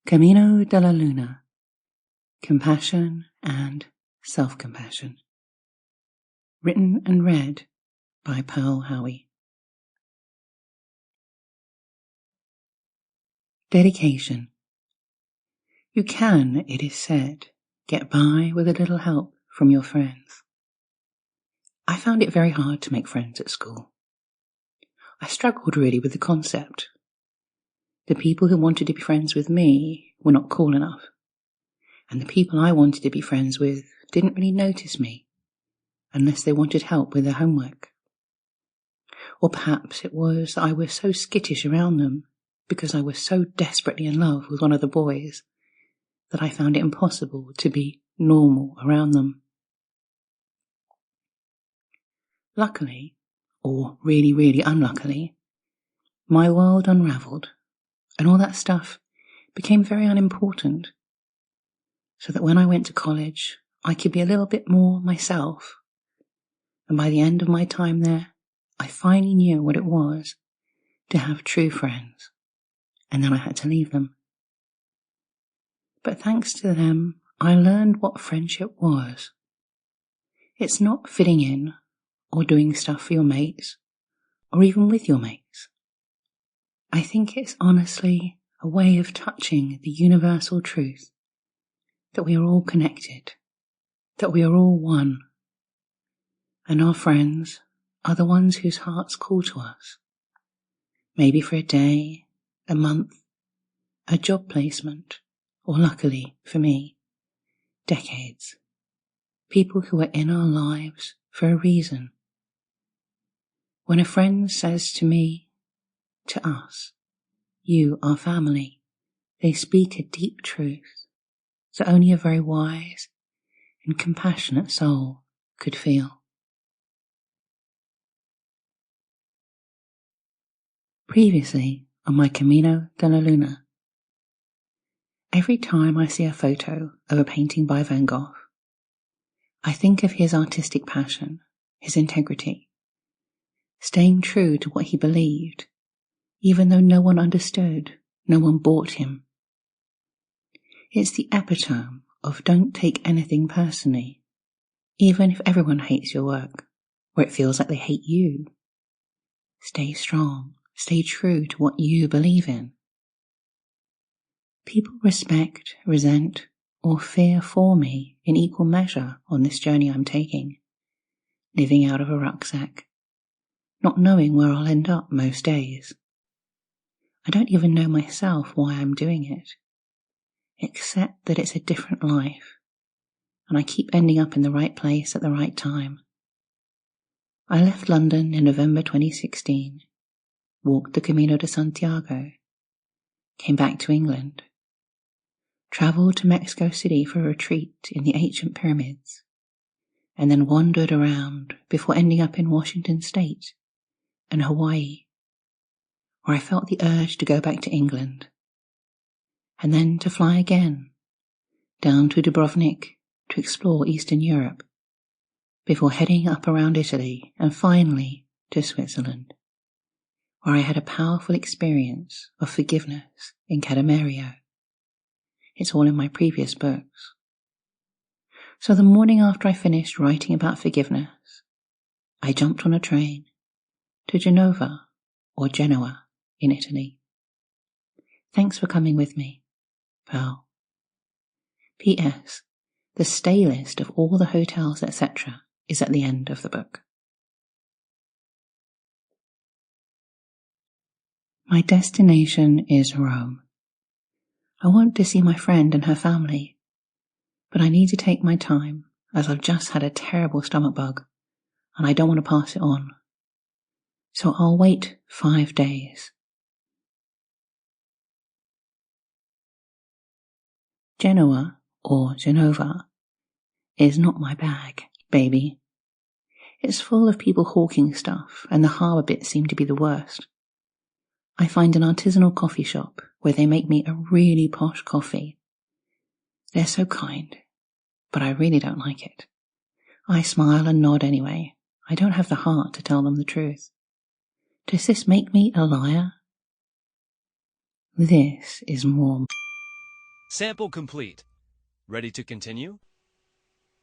Camino de la Luna, Compassion and Self-Compassion. Written and read by Howie. Dedication. You can, it is said, get by with a little help from your friends. I found it very hard to make friends at school. I struggled really with the concept. The people who wanted to be friends with me were not cool enough, and the people I wanted to be friends with didn't really notice me unless they wanted help with their homework. Or perhaps it was that I was so skittish around them because I was so desperately in love with one of the boys that I found it impossible to be normal around them. Luckily, or really, really unluckily, my world unravelled, and all that stuff became very unimportant, so that when I went to college, I could be a little bit more myself, and by the end of my time there, I finally knew what it was to have true friends, and then I had to leave them. But thanks to them, I learned what friendship was. It's not fitting in, or doing stuff for your mates, or even with your mates. I think it's honestly a way of touching the universal truth that we are all connected, that we are all one, and our friends are the ones whose hearts call to us, maybe for a day, a month, a job placement, or luckily for me, decades. People who are in our lives for a reason. When a friend says to me, to us, you are family, they speak a deep truth that only a very wise and compassionate soul could feel. Previously on my Camino de la Luna, every time I see a photo of a painting by Van Gogh, I think of his artistic passion, his integrity, staying true to what he believed, even though no one understood, no one bought him. It's the epitome of don't take anything personally, even if everyone hates your work, or it feels like they hate you. Stay strong, stay true to what you believe in. People respect, resent, or fear for me in equal measure on this journey I'm taking, living out of a rucksack, not knowing where I'll end up most days. I don't even know myself why I'm doing it, except that it's a different life, and I keep ending up in the right place at the right time. I left London in November 2016, walked the Camino de Santiago, came back to England, travelled to Mexico City for a retreat in the ancient pyramids, and then wandered around before ending up in Washington State and Hawaii, where I felt the urge to go back to England, and then to fly again, down to Dubrovnik to explore Eastern Europe, before heading up around Italy and finally to Switzerland, where I had a powerful experience of forgiveness in Camino. It's all in my previous books. So the morning after I finished writing about forgiveness, I jumped on a train to Genoa in Italy. Thanks for coming with me, Pearl. P.S. The stay list of all the hotels, etc. is at the end of the book. My destination is Rome. I want to see my friend and her family, but I need to take my time as I've just had a terrible stomach bug and I don't want to pass it on. So I'll wait 5 days. Genoa, or Genova, is not my bag, baby. It's full of people hawking stuff, and the harbour bits seem to be the worst. I find an artisanal coffee shop where they make me a really posh coffee. They're so kind, but I really don't like it. I smile and nod anyway. I don't have the heart to tell them the truth. Does this make me a liar? This is more Sample complete. Ready to continue?